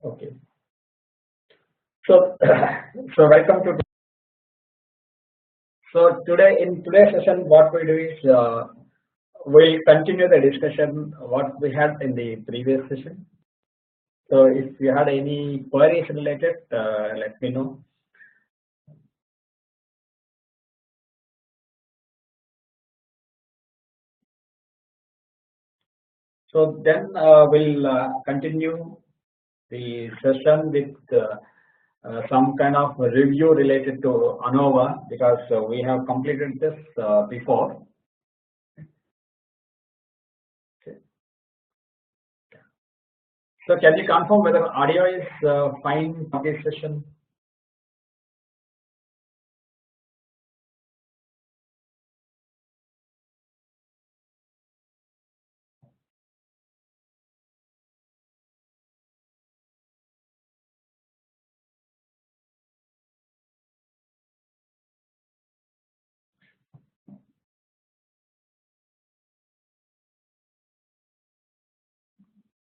Okay. So, so welcome to. So today in today's session, what we do is we'll continue the discussion what we had in the previous session. So if you had any queries related, let me know. So then we'll continue the session with some kind of review related to ANOVA because we have completed this before. Okay. So can you confirm whether audio is fine for this session?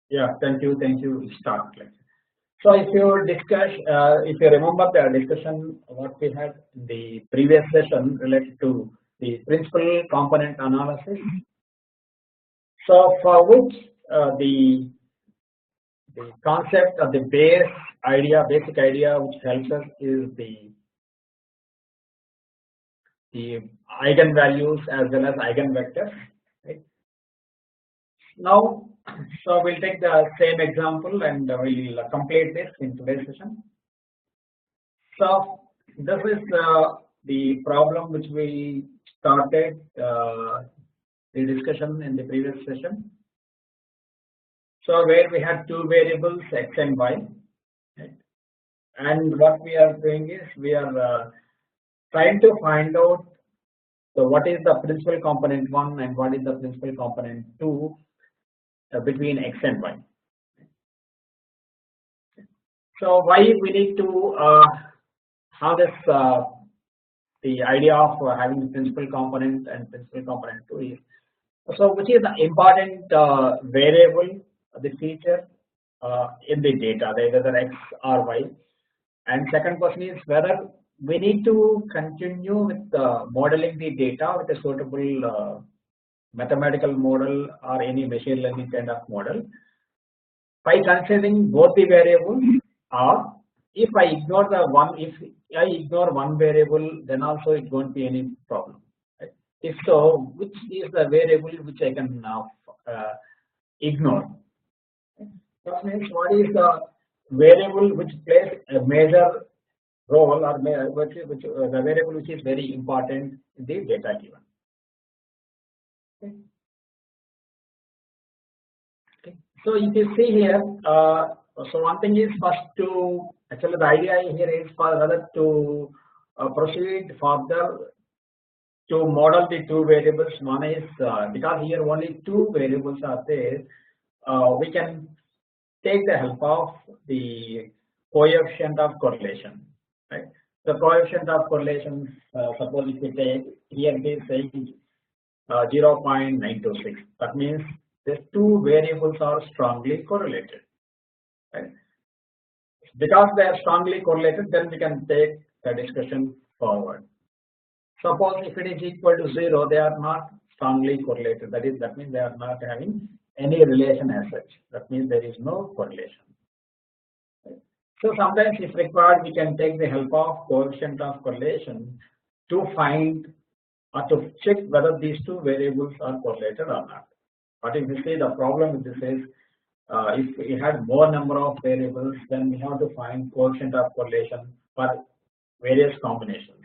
Yeah, thank you, thank you. Start. So if you discuss, if you remember the discussion what we had in the previous session related to the principal component analysis. So for which the concept of the basic idea which helps us is the eigenvalues as well as eigenvectors. Right? Now, so we'll take the same example and we'll complete this in today's session. So this is the problem which we started the discussion in the previous session. So where we had two variables x and y, right? And what we are doing is we are trying to find out what is the principal component 1 and what is the principal component 2 between x and y. So why we need to have this the idea of having the principal component and principal component 2 is so which is the important variable, the feature in the data, whether x or y. And second question is whether we need to continue with modeling the data with a suitable mathematical model or any machine learning kind of model by considering both the variables, or if I ignore one variable, then also it won't be any problem. Right? If so, which is the variable which I can now ignore? That means what is the variable which plays a major role or the variable which is very important in the data given. Okay. Okay. So if you see here, so one thing is first to actually the idea here is for rather to proceed further to model the two variables. One is because here only two variables are there, we can take the help of the coefficient of correlation. Right? The coefficient of correlation, suppose if we take here it is saying 0.926. That means these two variables are strongly correlated. Right? Because they are strongly correlated, then we can take the discussion forward. Suppose if it is equal to 0, they are not strongly correlated. That means they are not having any relation as such. That means there is no correlation. Right? So sometimes if required, we can take the help of coefficient of correlation to find or to check whether these two variables are correlated or not. But if you see the problem with this is if we had more number of variables, then we have to find coefficient of correlation for various combinations.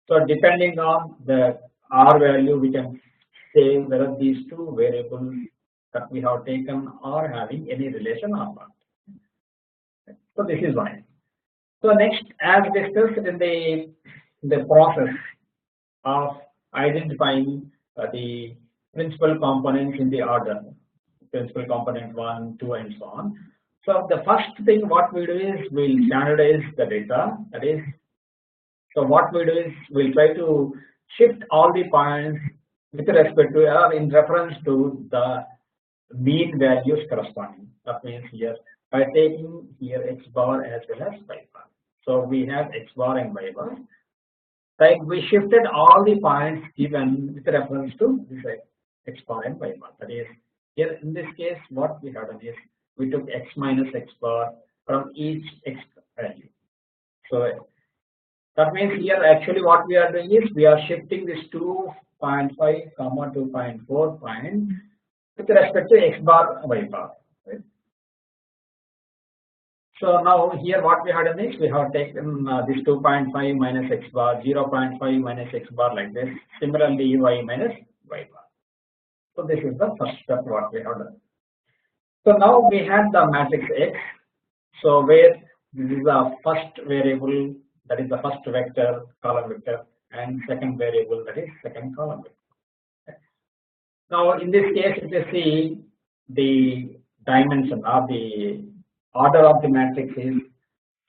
So depending on the R value, we can say whether these two variables that we have taken are having any relation or not. So this is one. So next, as discussed in the process of identifying the principal components in the order, principal component 1, 2, and so on. So the first thing what we do is we'll standardize the data. That is, so what we do is we'll try to shift all the points with respect to or in reference to the mean values corresponding. That means here by taking here x bar as well as y bar. So we have x bar and y bar. Right, we shifted all the points given with reference to this x bar and y bar. That is, here in this case, what we have done is we took x minus x bar from each x value. So that means here actually what we are doing is we are shifting this 2.5 comma 2.4 point with respect to x bar y bar. Right? So now here what we have done is we have taken this 2.5 minus x bar, 0.5 minus x bar like this. Similarly, y minus y bar. So this is the first step what we have done. So now we had the matrix X. So where this is the first variable, that is the first vector, column vector, and second variable, that is second column vector. Now in this case, if you see the dimension or the order of the matrix is,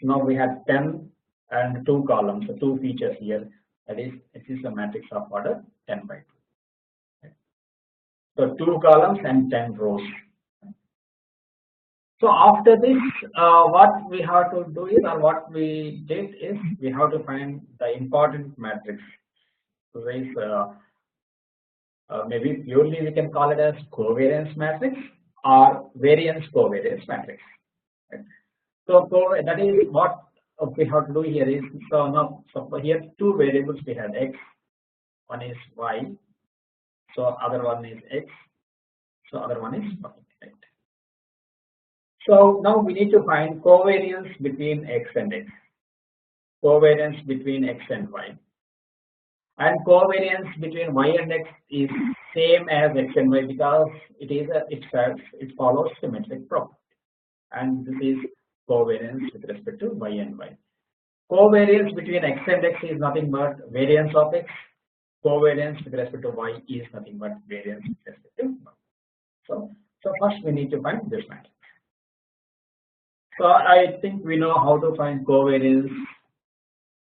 now we have 10 and 2 columns, so 2 features here. That is, it is a matrix of order 10 by 2. So 2 columns and 10 rows. So after this, what we have to do is, or what we did is, we have to find the important matrix. So there is maybe purely we can call it as covariance matrix or variance covariance matrix. Right? So that is what we have to do here is, so now so here 2 variables we had x, one is y, so other one is x, so other one is y. Right? So now we need to find covariance between x and x, covariance between x and y, and covariance between y and x is same as x and y because it follows symmetric property, and this is covariance with respect to y and y. Covariance between x and x is nothing but variance of x. Covariance with respect to y is nothing but variance with respect to y. So first we need to find this matrix. So I think we know how to find covariance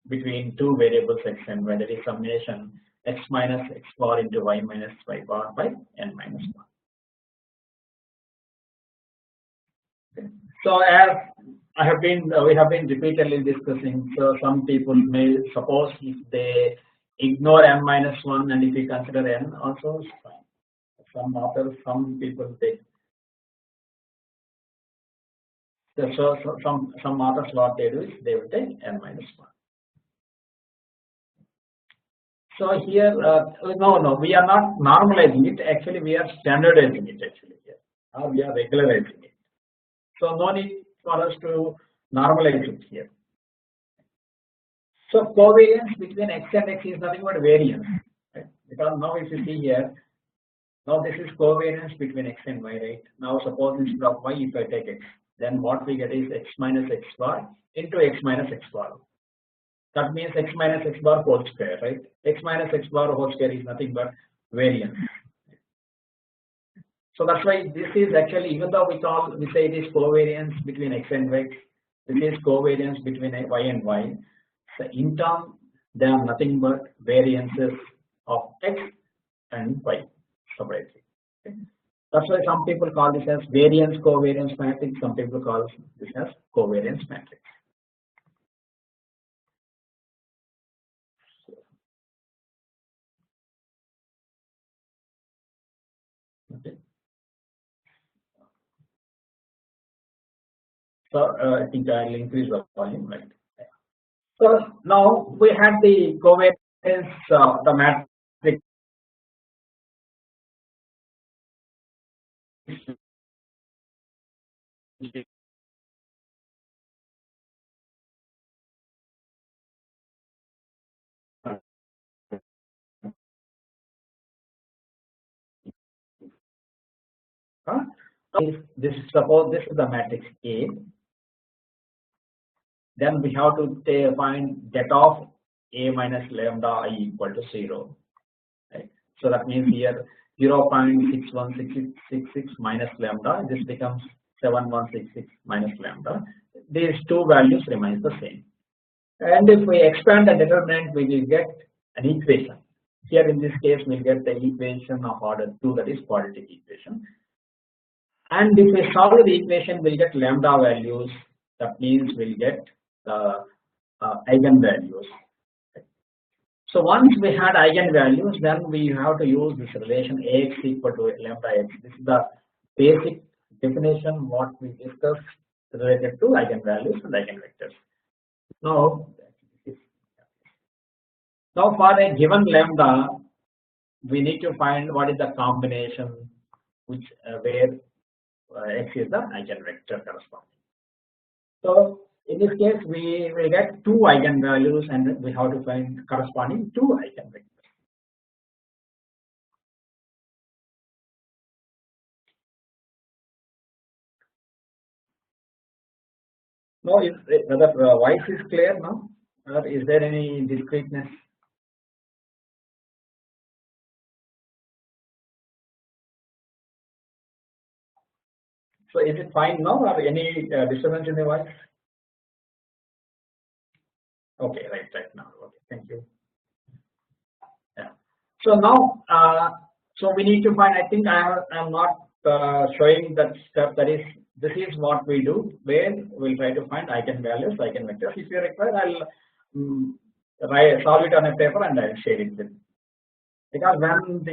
between 2 variables x and y, that is summation x minus x bar into y minus y bar by n minus 1. Okay. So as we have been repeatedly discussing, so some people may suppose if they ignore n minus 1 and if we consider n also it's fine. Some people take. So some authors what they do is they will take n minus 1. So here no, we are not normalizing it. Actually, we are standardizing it actually here, or we are regularizing it. So no need for us to normalize it here. So covariance between x and x is nothing but variance, right? Because now if you see here, now this is covariance between x and y, right? Now suppose instead of y, if I take x, then what we get is x minus x bar into x minus x bar. That means x minus x bar whole square, right? X minus x bar whole square is nothing but variance. So that's why this is actually, even though we say it is covariance between x and x, this is covariance between y and y. So in turn, they are nothing but variances of x and y separately. Okay? That's why some people call this as variance covariance matrix. Some people call this as covariance matrix. Okay. So I think I'll increase the volume, right? So now we have the covariance, the matrix. This suppose this is the matrix A. Then we have to find that of A minus lambda I equal to 0. Right? So that means here 0.61666 minus lambda. This becomes 7166 minus lambda. These 2 values remains the same. And if we expand the determinant, we will get an equation. Here in this case, we will get the equation of order 2, that is quadratic equation. and if we solve the equation, we'll get lambda values. That means we'll get the eigenvalues. So once we had eigenvalues, then we have to use this relation Ax equal to lambda x. This is the basic definition what we discussed related to eigenvalues and eigenvectors. Now for a given lambda, we need to find what is the combination which where x is the eigenvector corresponding. So in this case, we will get two eigenvalues, and we have to find corresponding two eigenvectors. Now, whether voice is clear now, or is there any discreteness? So is it fine now, or any disturbance in the voice? Okay, right now. Okay, thank you. Yeah. So now, so we need to find. I think I am not showing that step. That is, this is what we do. Where we'll try to find eigenvalues, eigenvectors. If you require, I'll solve it on a paper and I'll share it with you. Because when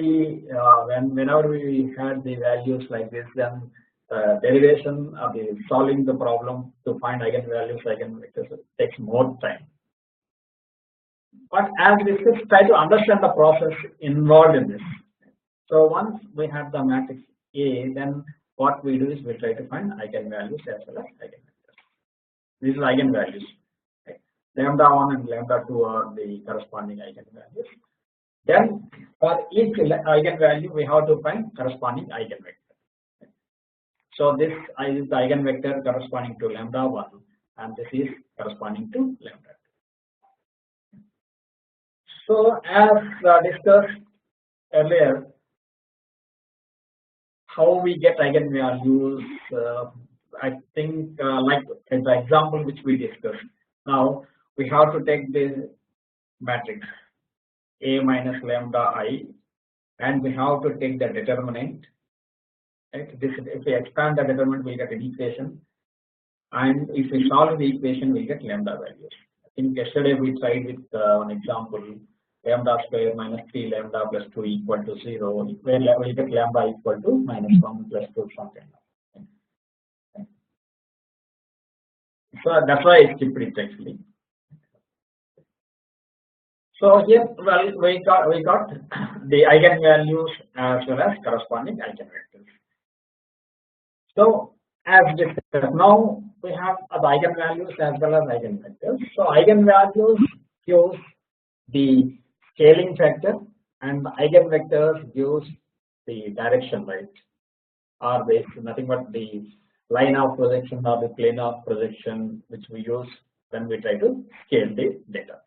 whenever we had the values like this, then derivation of the solving the problem to find eigenvalues, eigenvectors takes more time. But as we discussed, try to understand the process involved in this. So once we have the matrix A, then what we do is we try to find eigenvalues as well as eigenvectors. These are eigenvalues. Right? Lambda 1 and lambda 2 are the corresponding eigenvalues. Then for each eigenvalue, we have to find corresponding eigenvector. Right? So this is the eigenvector corresponding to lambda 1, and this is corresponding to lambda 2. So as discussed earlier, how we get eigenvalues, I think like the example which we discussed. Now we have to take the matrix A minus lambda I, and we have to take the determinant. Right? This, if we expand the determinant, we get an equation, and if we solve the equation, we get lambda values. I think yesterday we tried with one example. Lambda square minus 3 lambda plus 2 equal to 0, where we get lambda equal to minus 1 plus 2 something. So that's why I skipped it actually. So here, well, we got the eigenvalues as well as corresponding eigenvectors. So as discussed, now we have the eigenvalues as well as eigenvectors. So eigenvalues gives the scaling factor, and the eigenvectors gives the direction, right? Or this nothing but the line of projection or the plane of projection which we use when we try to scale the data.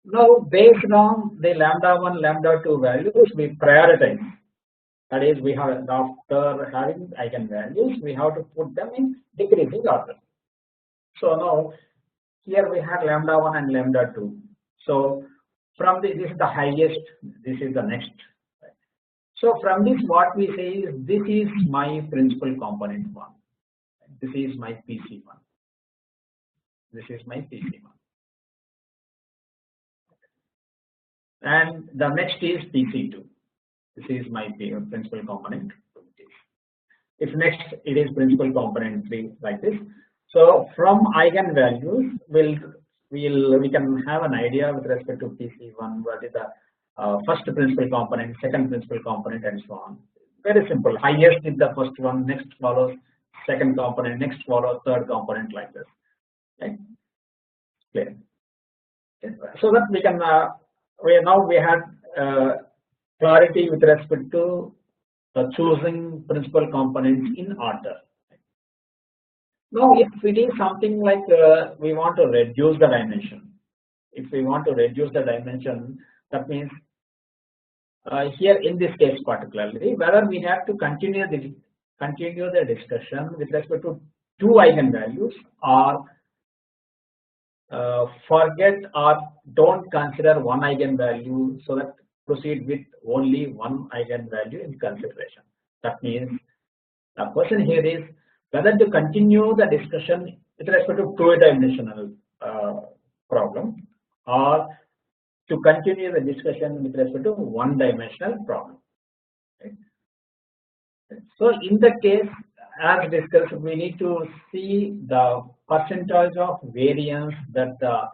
Now based on the lambda 1, lambda 2 values, we prioritize. That is, we have, after having eigenvalues, we have to put them in decreasing order. So now here we have lambda 1 and lambda 2. So from this is the highest, this is the next. Right? So from this, what we say is, this is my principal component 1. This is my PC1. This is my PC1. And the next is PC2. This is my principal component 2. If next it is principal component 3, like this. So from eigenvalues, we can have an idea with respect to PC1 what is the first principal component, second principal component, and so on. Very simple. Highest is the first one, next follows second component, next follows third component, like this. Right? Clear. Okay. So that we can we had clarity with respect to choosing principal components in order. Now, if it is something like we want to reduce the dimension, if we want to reduce the dimension, that means here in this case particularly, whether we have to continue the discussion with respect to two eigenvalues, or forget or don't consider one eigenvalue, so that proceed with only one eigenvalue in consideration. That means The question here is whether to continue the discussion with respect to two-dimensional problem or to continue the discussion with respect to one-dimensional problem. Right? So in the case as discussed, we need to see the percentage of variance that the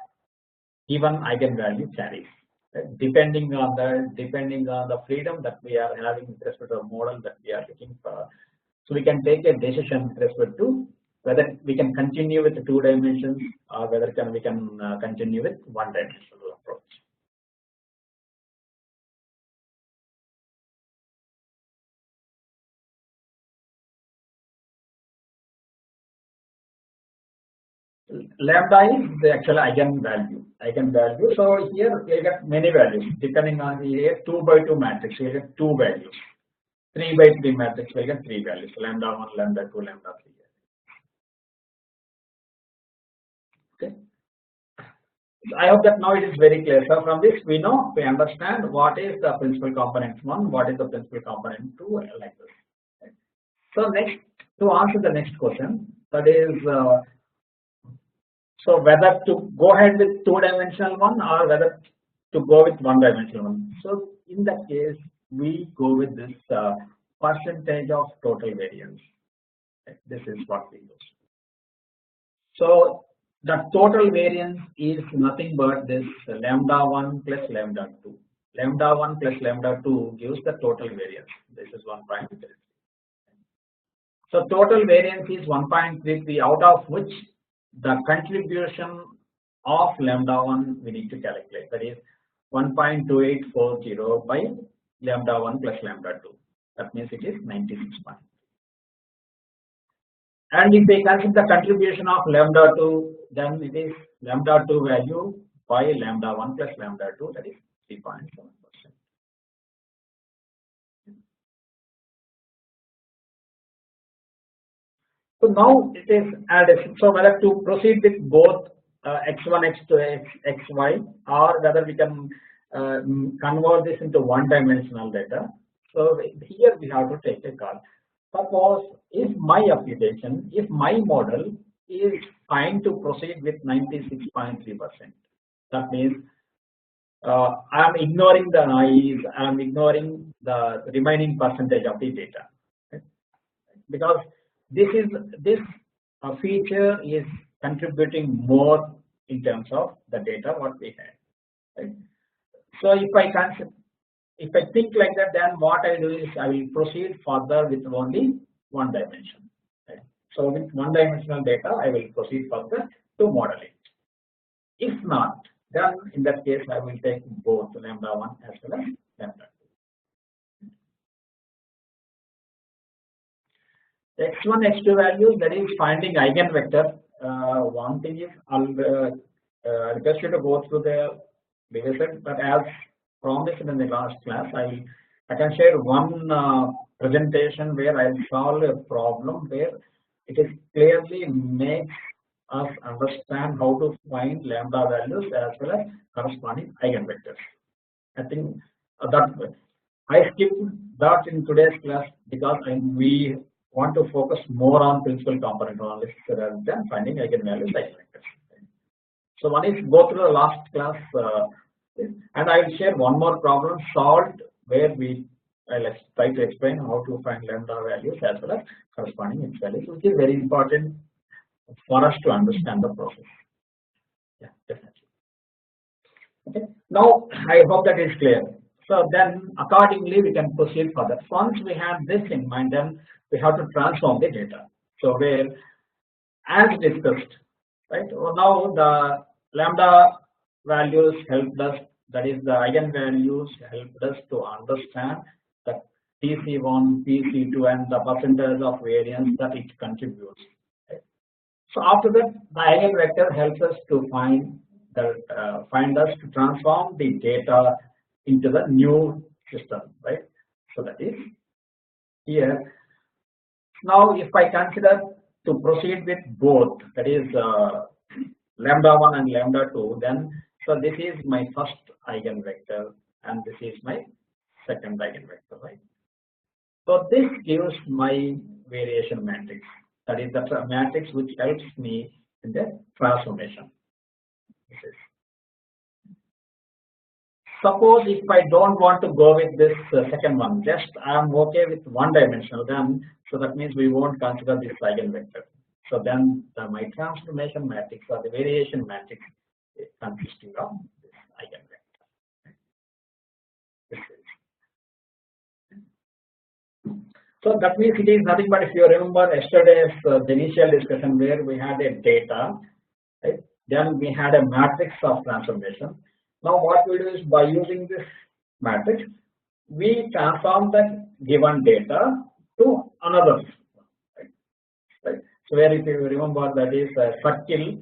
given eigenvalue carries. Right? Depending on the freedom that we are having with respect to the model that we are looking for, so we can take a decision with respect to whether we can continue with the two dimensions or whether we can continue with one dimensional approach. Lambda is the actual eigenvalue. So here we get many values depending on the 2 by 2 matrix. We get 2 values. 3 by 3 matrix we get 3 values. Lambda 1, lambda 2, lambda 3. Okay. I hope that now it is very clear. So from this we understand what is the principal component 1, what is the principal component 2, like this. Okay. So next, to answer the next question, that is. So whether to go ahead with two-dimensional one or whether to go with one-dimensional one. So in that case, we go with this percentage of total variance. Okay, this is what we use. So the total variance is nothing but this lambda 1 plus lambda 2. Lambda 1 plus lambda 2 gives the total variance. This is 1.33. So total variance is 1.33, out of which the contribution of lambda 1 we need to calculate, that is 1.2840 by lambda 1 plus lambda 2. That means it is 96. And if we consider the contribution of lambda 2, then it is lambda 2 value by lambda 1 plus lambda 2, that is 3.7%. So now it is added. So whether to proceed with both x1, x2, xy, or whether we can convert this into one-dimensional data. So here we have to take a call. Suppose if my application, if my model is fine to proceed with 96.3%, that means I am ignoring the noise, I am ignoring the remaining percentage of the data, okay? Because this feature is contributing more in terms of the data what we have. Right? So if I think like that, then what I do is I will proceed further with only one dimension. Right? So with one-dimensional data, I will proceed further to model it. If not, then in that case I will take both lambda 1 as well as lambda 2. X1, x2 values, that is finding eigenvector. One thing is I'll request you to go through the previous set, but as promised in the last class, I can share one presentation where I'll solve a problem where it is clearly makes us understand how to find lambda values as well as corresponding eigenvectors. I think that I skipped that in today's class because we want to focus more on principal component analysis rather than finding eigenvalues, eigenvectors. So one is go through the last class, and I will share one more problem solved where let's try to explain how to find lambda values as well as corresponding x values, which is very important for us to understand the process. Yeah, definitely. Okay. Now I hope that is clear. So then accordingly we can proceed further. Once we have this in mind, then we have to transform the data. So where, as discussed, right? Now the lambda values helped us, that is the eigenvalues helped us to understand the PC1, PC2 and the percentage of variance that it contributes. Right? So after that, the eigenvector helps us to find us to transform the data into the new system, right? So that is here. Now if I consider to proceed with both, that is lambda 1 and lambda 2, then so this is my first eigenvector and this is my second eigenvector, right? So this gives my variation matrix. That is the matrix which helps me in the transformation. Suppose if I don't want to go with this second one, just I am okay with one dimensional, then so that means we won't consider this eigenvector. So then my transformation matrix or the variation matrix is consisting of this eigenvector. So that means it is nothing but, if you remember yesterday's the initial discussion where we had a data, right? Then we had a matrix of transformation. Now what we do is, by using this matrix, we transform the given data to another. Right? So where, if you remember, that is a circle.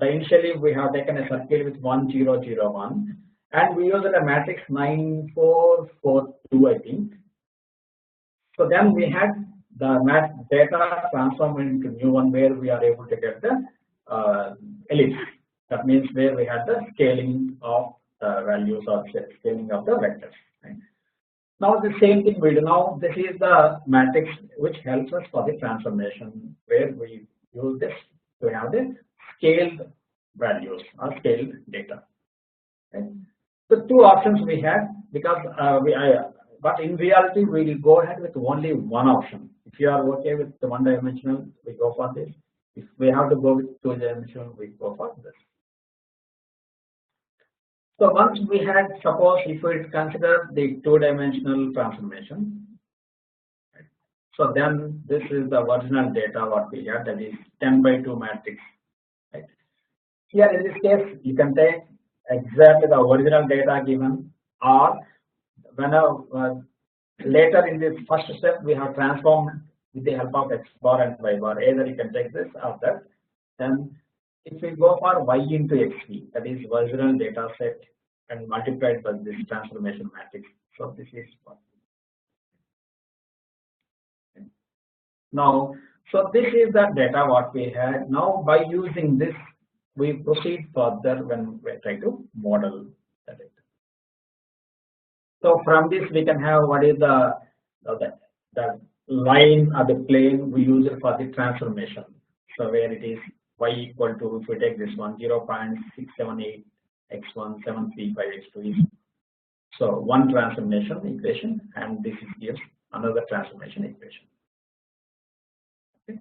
Initially we have taken a circle with 1 0 0 1, and we used a matrix 9 4 4 2, I think. So then we had the data transformed into new one where we are able to get the ellipse. That means where we had the scaling of the values or scaling of the vectors. Right? Now the same thing we do. Now this is the matrix which helps us for the transformation, where we use this to have the scaled values or scaled data. Right? So two options we had, because but in reality we will go ahead with only one option. If you are okay with the one dimensional, we go for this. If we have to go with two dimensional, we go for this. So once we had, suppose if we consider the two-dimensional transformation, right? So then this is the original data what we have, that is 10 by 2 matrix. Right? Here in this case, you can take exactly the original data given, or when later in this first step we have transformed with the help of x bar and y bar. Either you can take this or that. Then if we go for y into xv, that is original data set and multiplied by this transformation matrix. So this is what. Now, so this is the data what we had. Now by using this, we proceed further when we try to model the data. So from this we can have what is the line or the plane we use it for the transformation. So where it is y equal to, if we take this one, 0.678 x1 735 x2 is, so one transformation equation, and this is gives another transformation equation. Okay.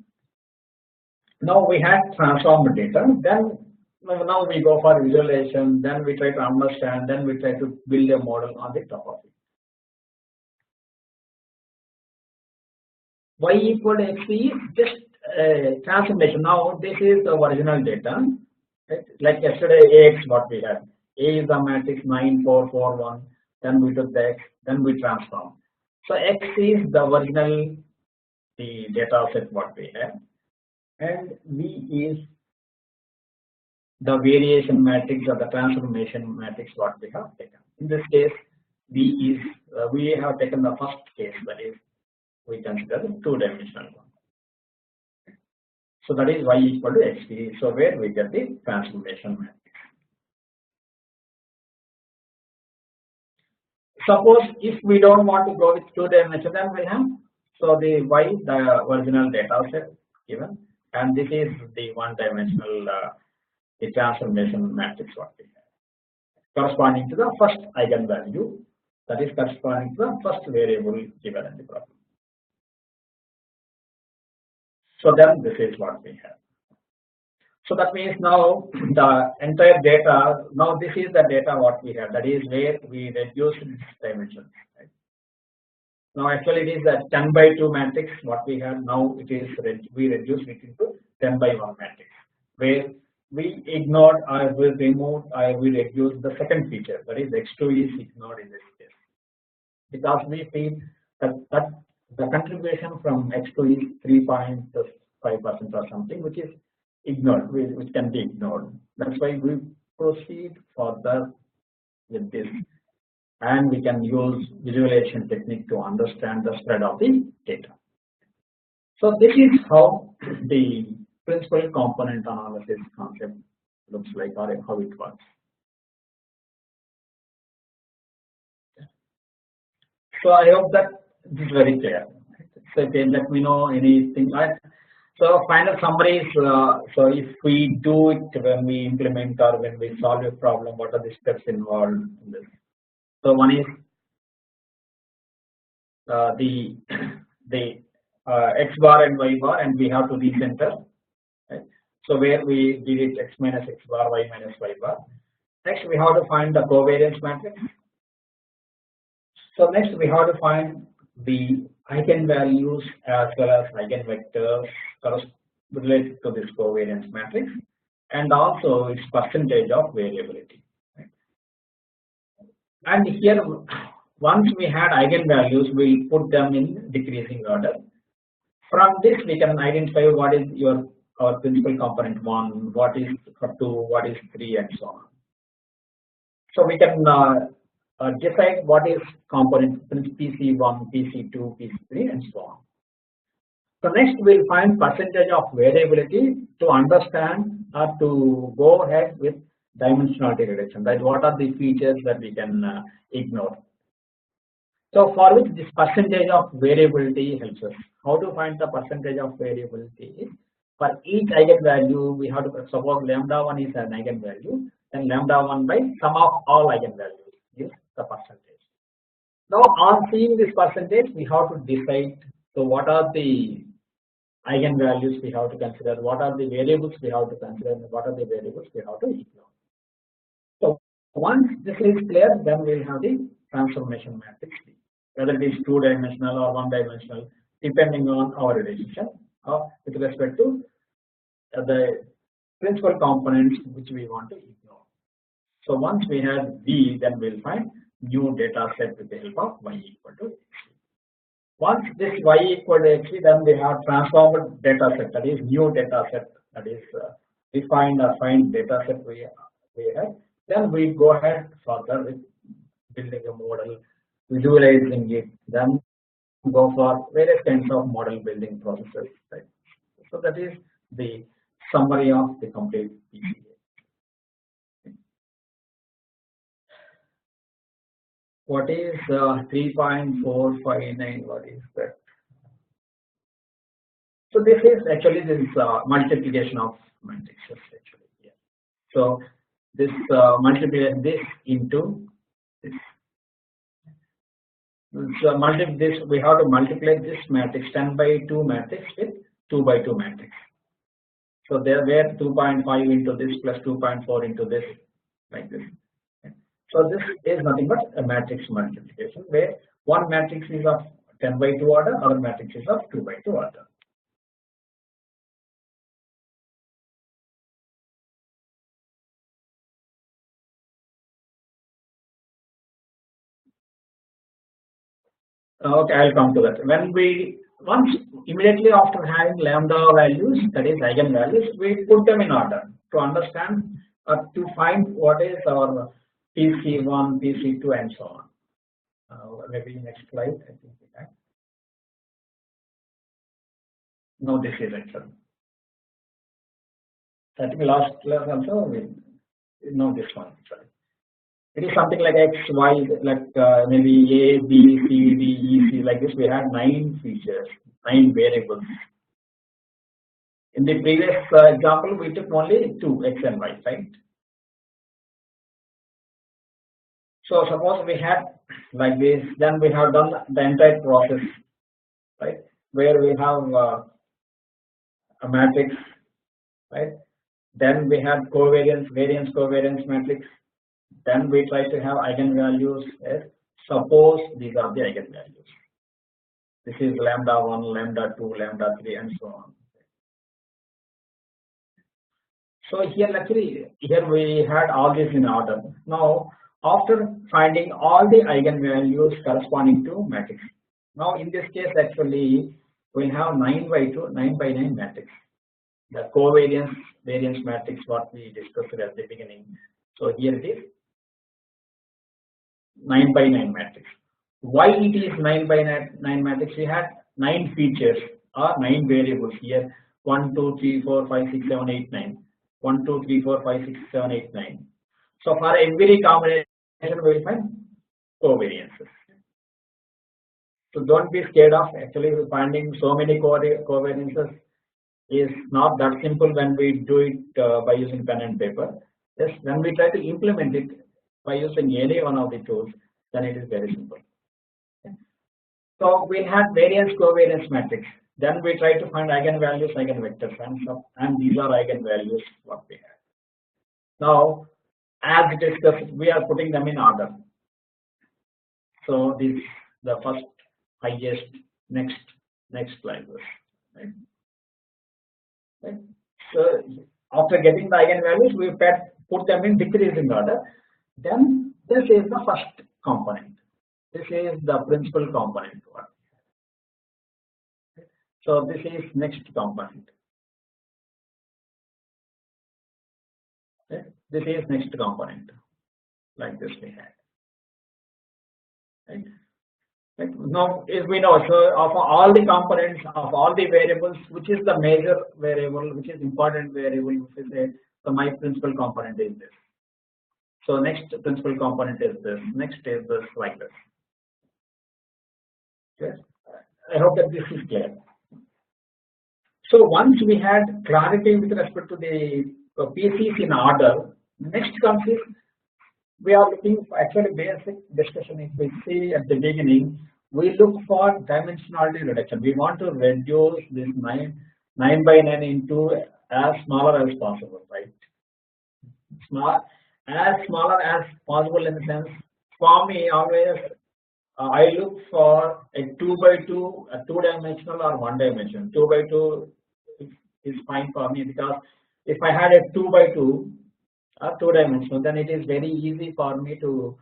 Now we had transformed data, then now we go for visualization, then we try to understand, then we try to build a model on the top of it. Y equal to xp is just transformation. Now this is the original data, right? Like yesterday AX what we had. A is the matrix 9 4 4 1, then we took the x, then we transform. So x is the original the data set what we have, and V is the variation matrix or the transformation matrix what we have taken. In this case, V is we have taken the first case, that is we consider the two-dimensional one. So that is y equal to xp. So where we get the transformation matrix. Suppose if we don't want to go with two-dimensional, then we have, so the y, the original data set given, and this is the one-dimensional the transformation matrix what we have, corresponding to the first eigenvalue, that is corresponding to the first variable given in the problem. So then this is what we have. So that means now the entire data, now this is the data what we have, that is where we reduced this dimension. Right? Now actually it is a 10 by 2 matrix what we have. Now it is we reduced it into 10 by 1 matrix, where we ignored or we removed or we reduced the second feature, that is x2 is ignored in this case, because we feel that the contribution from x2 is 3.5% or something, which is ignored, which can be ignored. That's why we proceed further with this, and we can use visualization technique to understand the spread of the data. So this is how the principal component analysis concept looks like, or how it works. So I hope that this is very clear. So let me know anything. Right? So final summary is, so if we do it when we implement or when we solve a problem, what are the steps involved in this? So one is the the x bar and y bar, and we have to recenter. Right? So where we did it x minus x bar, y minus y bar. Next we have to find the covariance matrix. So next we have to find the eigenvalues as well as eigenvectors related to this covariance matrix, and also its percentage of variability. Right? And here, once we had eigenvalues, we put them in decreasing order. From this, we can identify what is our principal component 1, what is 2, what is 3, and so on. So we can decide what is component PC1, PC2, PC3, and so on. So next we'll find percentage of variability to understand or to go ahead with dimensionality reduction. That what are the features that we can ignore. So for which this percentage of variability helps us. How to find the percentage of variability is, for each eigenvalue we have to suppose lambda 1 is an eigenvalue, then lambda 1 by sum of all eigenvalues is the percentage. Now on seeing this percentage, we have to decide, so what are the eigenvalues we have to consider, what are the variables we have to consider, and what are the variables we have to ignore. So once this is clear, then we will have the transformation matrix, whether it is 2-dimensional or 1-dimensional, depending on our decision with respect to the principal components which we want to ignore. So once we have V, then we will find new data set with the help of y equal to x. Once this y equal to x, then we have transformed data set, that is new data set, that is defined or find data set we have. Then we go ahead further with building a model, visualizing it, then go for various kinds of model building processes. Right? So that is the summary of the complete PCA. What is 3.459? What is that? So this is actually this multiplication of matrices actually. Yeah. So this multiply this into this. So we have to multiply this matrix 10/2 matrix with 2/2 matrix. So there were 2.5 into this plus 2.4 into this, like this. So this is nothing but a matrix multiplication, where one matrix is of 10/2 order, other matrix is of 2/2 order. Okay, I'll come to that. When we immediately after having lambda values, that is eigenvalues, we put them in order to understand to find what is our PC1, PC2, and so on. Maybe next slide. I think we have. No, this is actually. I think last class also we know this one. Sorry. It is something like X, Y, like maybe A, B, C, D, E, C, like this. We had 9 features, 9 variables. In the previous example, we took only 2, X and Y, right? So suppose we had like this, then we have done the entire process, right? Where we have a matrix, right? Then we have covariance, variance covariance matrix. Then we try to have eigenvalues. Yes? Suppose these are the eigenvalues. This is lambda 1, lambda 2, lambda 3, and so on. So here actually, here we had all this in order. Now after finding all the eigenvalues corresponding to matrix, now in this case actually we have 9/2, 9/9 matrix. The covariance variance matrix what we discussed at the beginning. So here it is 9/9 matrix. Why it is 9/9 matrix? We had 9 features or 9 variables here. 1, 2, 3, 4, 5, 6, 7, 8, 9. 1, 2, 3, 4, 5, 6, 7, 8, 9. So for every combination we will find covariances. So don't be scared of actually finding so many covariances is not that simple when we do it by using pen and paper. Yes, when we try to implement it by using any one of the tools, then it is very simple. Okay. So we had variance covariance matrix. Then we try to find eigenvalues, eigenvectors, and these are eigenvalues what we have. Now, as discussed, we are putting them in order. So this the first, highest, next like this. Right? Right? So after getting the eigenvalues, we put them in decreasing order. Then this is the first component. This is the principal component one. So this is next component. Okay. This is next component. Like this we had. Right. Right. Now, as we know, so of all the components of all the variables, which is the major variable, which is important variable, which is a, so my principal component is this. So next principal component is this. Next is this, like this. Okay. I hope that this is clear. So once we had clarity with respect to the PCs in order, next comes is we are looking for actually basic discussion. If we see at the beginning, we look for dimensionality reduction. We want to reduce this 9 by 9 into as smaller as possible, right? As smaller as possible in the sense, for me always I look for a 2 by 2, a 2-dimensional or 1-dimensional. 2 by 2 is fine for me, because if I had a 2 by 2 or 2-dimensional, then it is very easy for me to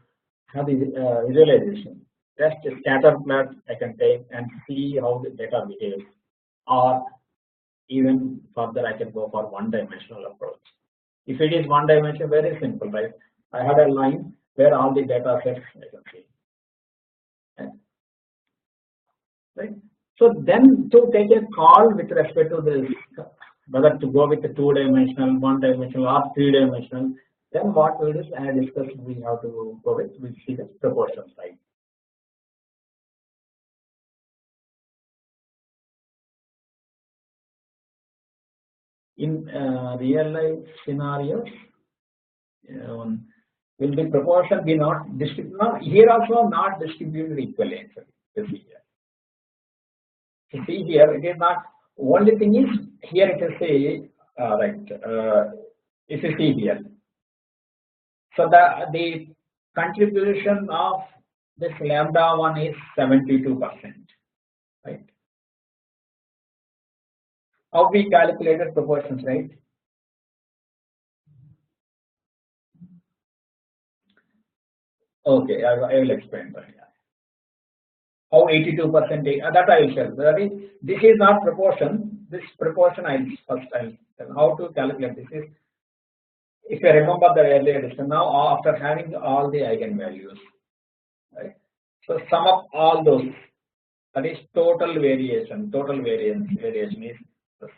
have the visualization. Just a scatter plot I can take and see how the data behaves, or even further I can go for 1-dimensional approach. If it is 1-dimensional, very simple, right? I had a line where all the data sets I can see. Right. So then to take a call with respect to this, whether to go with the 2-dimensional, 1-dimensional, or 3-dimensional, then what we do is, I discussed, we have to go with, we see the proportion side. In real life scenarios, will the proportion be not distributed? No, here also not distributed equally actually. You see here. You see here, it is not. Only thing is here it is say if you see here, so the contribution of this lambda 1 is 72%, right? How we calculated proportions, right? Okay, I will explain that. How 82% that I will share. This is not proportion. This proportion I'll tell how to calculate. This is, if you remember the earlier discussion. Now after having all the eigenvalues, right? So sum up all those. That is total variation. Total variation is this.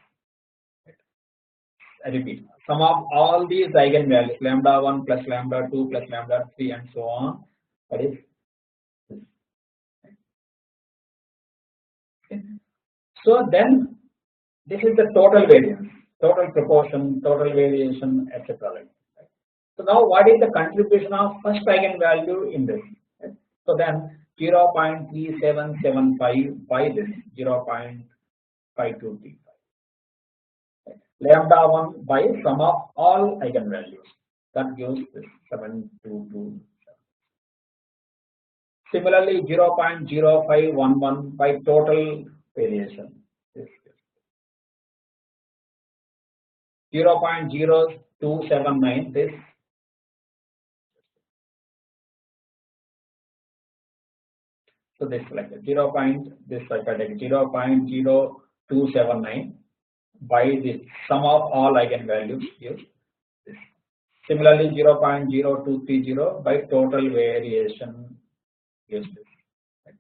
I repeat. Sum of all these eigenvalues, lambda 1 plus lambda 2 plus lambda 3 and so on. That is this. Okay. So then this is the total variance, total proportion, total variation, etc. Right? So now what is the contribution of first eigenvalue in this? Right? So then 0.3775 by this 0.5235. Right? Lambda 1 by sum of all eigenvalues, that gives this 7227. Similarly 0.0511 by total variation. 0.0279 this. So this like this if I take 0.0279 by the sum of all eigenvalues gives this. Similarly 0.0230 by total variation gives this. Right.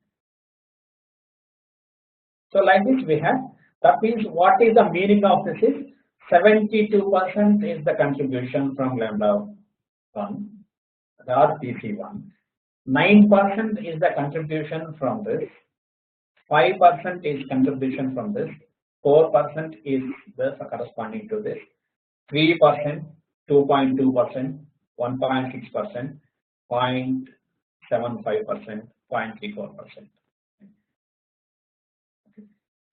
So like this we have. That means what is the meaning of this is 72% is the contribution from lambda 1 or PC1. 9% is the contribution from this, 5% is contribution from this, 4% is the corresponding to this, 3%, 2.2%, 1.6%, 0.75%, 0.34%.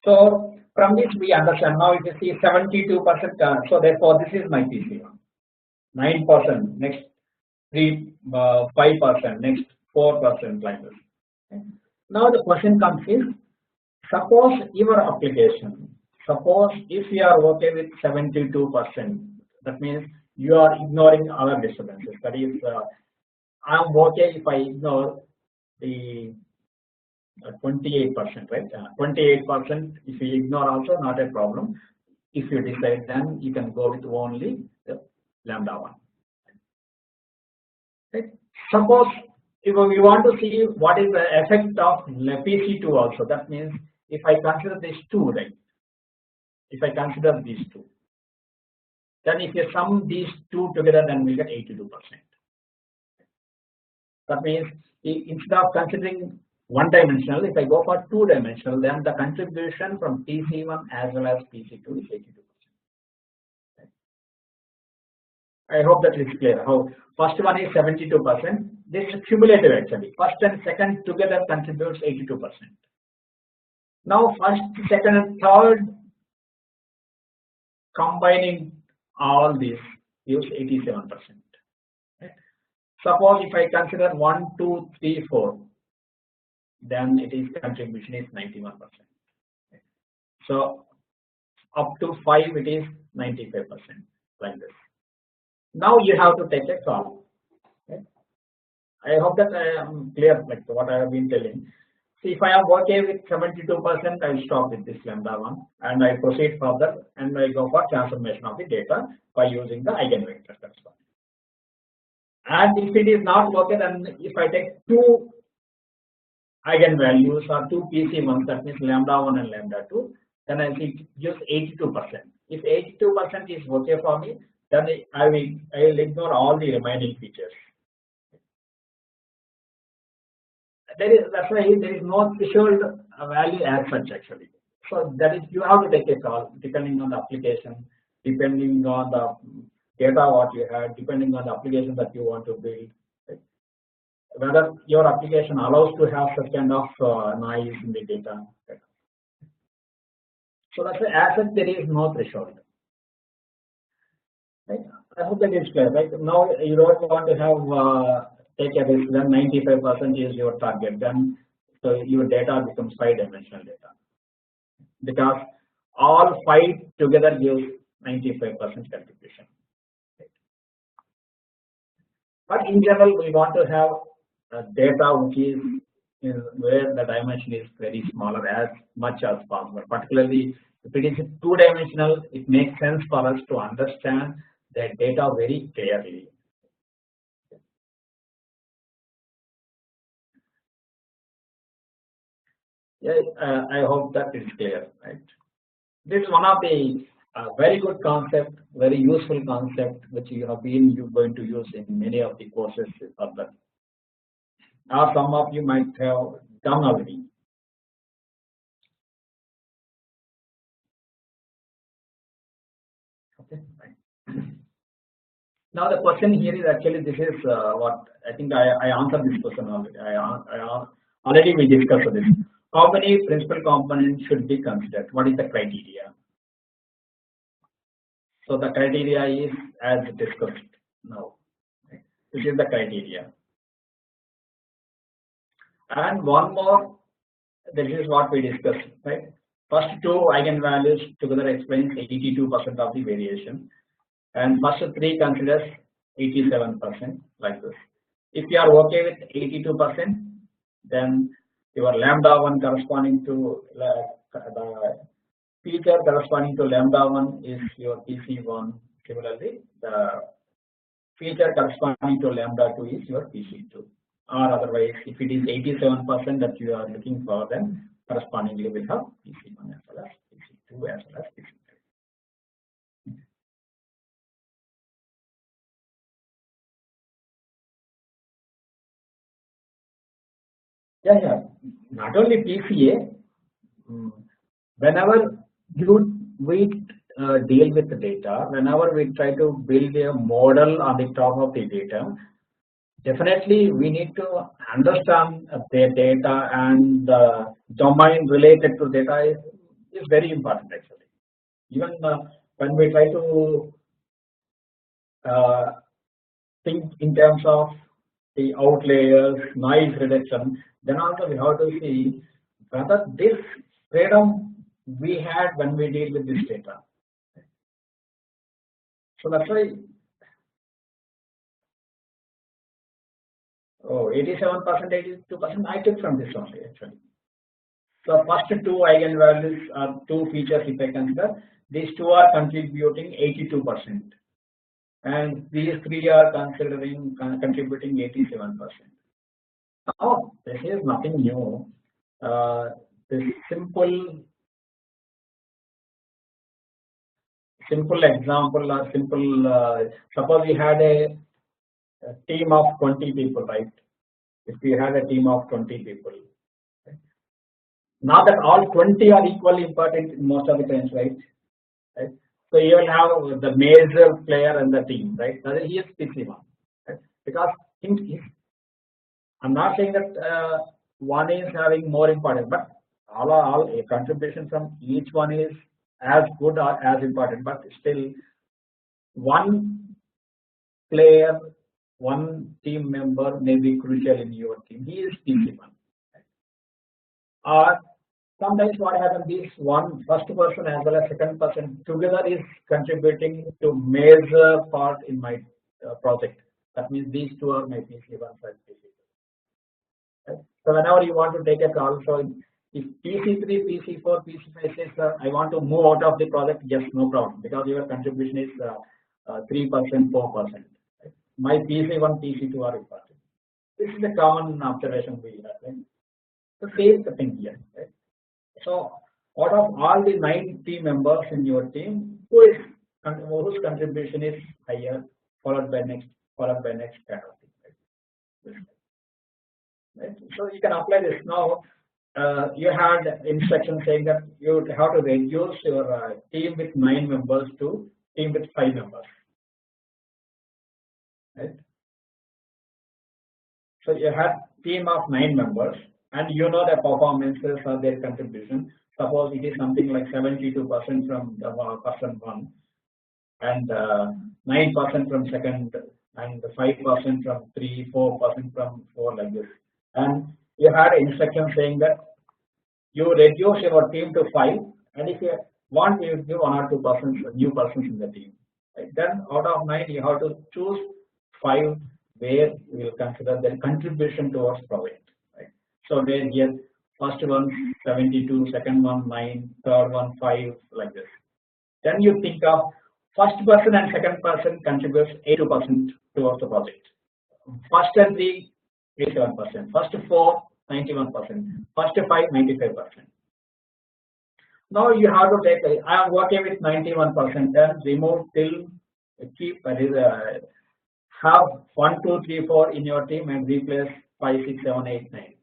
So from this we understand now. If you see 72%, so therefore this is my PC1. 9% next, 5% next, 4% like this. Okay. Now the question comes is, suppose your application, suppose if you are okay with 72%, that means you are ignoring other disturbances. That is, I am okay if I ignore the 28%, right? 28%, if you ignore also not a problem. If you decide, then you can go with only the lambda1. Right? Suppose if we want to see what is the effect of PC2 also, that means if I consider these two, right? If I consider these two, then if you sum these two together, then we get 82%. That means instead of considering one dimensional, if I go for two dimensional, then the contribution from PC1 as well as PC2 is 82%. I hope that is clear. How first one is 72%. This is cumulative actually. First and second together contributes 82%. Now first, second, and third combining all these gives 87%. Right? Suppose if I consider 1, 2, 3, 4, then it is contribution is 91%. Okay. So up to 5 it is 95%, like this. Now you have to take a call. Okay. I hope that I am clear, like what I have been telling. See, if I am okay with 72%, I will stop with this lambda1 and I proceed further and I go for transformation of the data by using the eigenvector. And if it is not okay, then if I take two eigenvalues or two PC1s, that means lambda1 and lambda2, then I see just 82%. If 82% is okay for me, then I will ignore all the remaining features. That's why there is no threshold value as such actually. So that is, you have to take a call depending on the application, depending on the data what you have, depending on the application that you want to build. Right? Whether your application allows to have such kind of noise in the data. Right? So that's why as such there is no threshold. Right? I hope that is clear. Right? Now you don't want to have take a risk, then 95% is your target, then so your data becomes 5-dimensional data because all 5 together gives 95% contribution. Right? But in general, we want to have data which is where the dimension is very smaller as much as possible. Particularly if it is 2-dimensional, it makes sense for us to understand the data very clearly. Yeah, I hope that is clear, right? This is one of the very good concept, very useful concept which you have been going to use in many of the courses further. Or some of you might have done already. Okay, right. Now the question here is actually this is what I think I answered this question already. Already we discussed this. How many principal components should be considered? What is the criteria? So the criteria is as discussed now. Right? This is the criteria. And one more, this is what we discussed, right? First two eigenvalues together explains 82% of the variation. And first three considers 87%, like this. If you are okay with 82%, then your lambda1 corresponding to the feature corresponding to lambda1 is your PC1. Similarly, the feature corresponding to lambda2 is your PC2. Or otherwise, if it is 87% that you are looking for, then correspondingly we have PC1 as well as PC2 as well as PC3. Yeah. Not only PCA, whenever we deal with the data, whenever we try to build a model on the top of the data, definitely we need to understand the data, and the domain related to data is very important actually. Even when we try to think in terms of the outliers, noise reduction, then also we have to see whether this freedom we had when we deal with this data. So that's why 87%, 82% I took from this only actually. So first two eigenvalues are two features if I consider. These two are contributing 82%, and these three are contributing 87%. Now this is nothing new. This simple example or simple. Suppose we had a team of 20 people, right? If we had a team of 20 people, right? Not that all 20 are equally important most of the times, right? So you will have the major player in the team, right? That is, he is PC1, right? Because I'm not saying that one is having more importance, but all a contribution from each one is as good or as important, but still one player, one team member may be crucial in your team. He is PC1, right? Or sometimes what happens is first person as well as second person together is contributing to major part in my project. That means these two are my PC1 and PC2. Right? So whenever you want to take a call, so if PC3, PC4, PC5 says I want to move out of the project, yes, no problem, because your contribution is 3%, 4%. Right? My PC1, PC2 are important. This is a common observation we have. Right? So same thing here. Right? So out of all the 9 team members in your team, whose contribution is higher, followed by next kind of thing. Right? So you can apply this now. You had instruction saying that you have to reduce your team with 9 members to team with 5 members. Right? So you had team of 9 members, and you know the performances or their contribution. Suppose it is something like 72% from the person 1, and 9% from second, and 5% from 3, 4% from 4, like this. And you had instruction saying that you reduce your team to 5, and if you want, you give 1 or 2 new persons in the team. Right? Then out of 9, you have to choose 5 where you will consider their contribution towards project. Right? So where here first one 72, second one 9, third one 5, like this. Then you think of first person and second person contributes 82% towards the project. First and 3, 87%. First 4, 91%. First 5, 95%. Now you have to take. I am working with 91%. Then remove till keep have 1, 2, 3, 4 in your team and replace 5, 6, 7, 8, 9.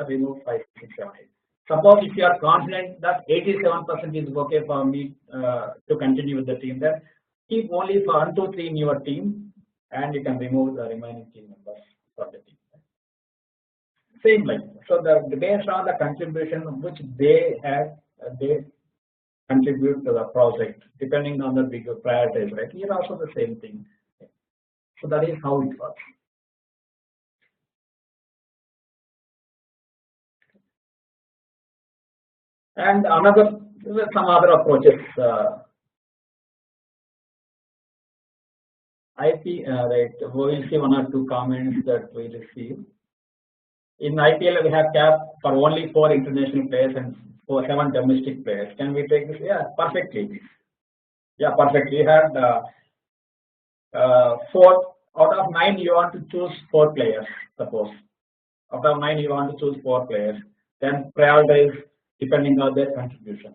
Remove 5, 6, 7, 8. Suppose if you are confident that 87% is okay for me to continue with the team, then keep only 1, 2, 3 in your team, and you can remove the remaining team members for the team. Same like so. Based on the contribution which they have, they contribute to the project depending on the bigger priorities. Right? Here also the same thing. So that is how it works. And some other approaches. IP, right? We will see 1 or 2 comments that we receive. In IPL, we have cap for only 4 international players and 7 domestic players. Can we take this? Yeah, perfectly. Yeah, perfectly. You had 4 out of 9. You want to choose 4 players. Suppose out of 9 you want to choose 4 players. Then prioritize depending on their contribution.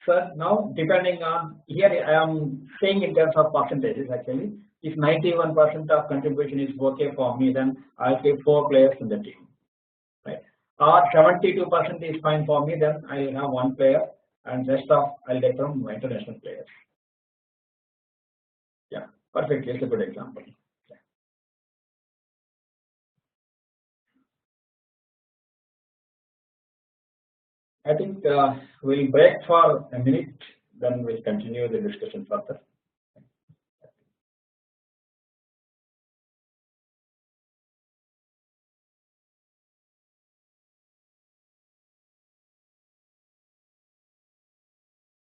So now depending on here, I am saying in terms of percentages actually. If 91% of contribution is okay for me, then I'll say 4 players in the team. Right. or 72% is fine for me, then I will have one player and rest of I'll get from my international players. Yeah, perfect. It's a good example. Yeah. I think we'll break for a minute, then we'll continue the discussion further.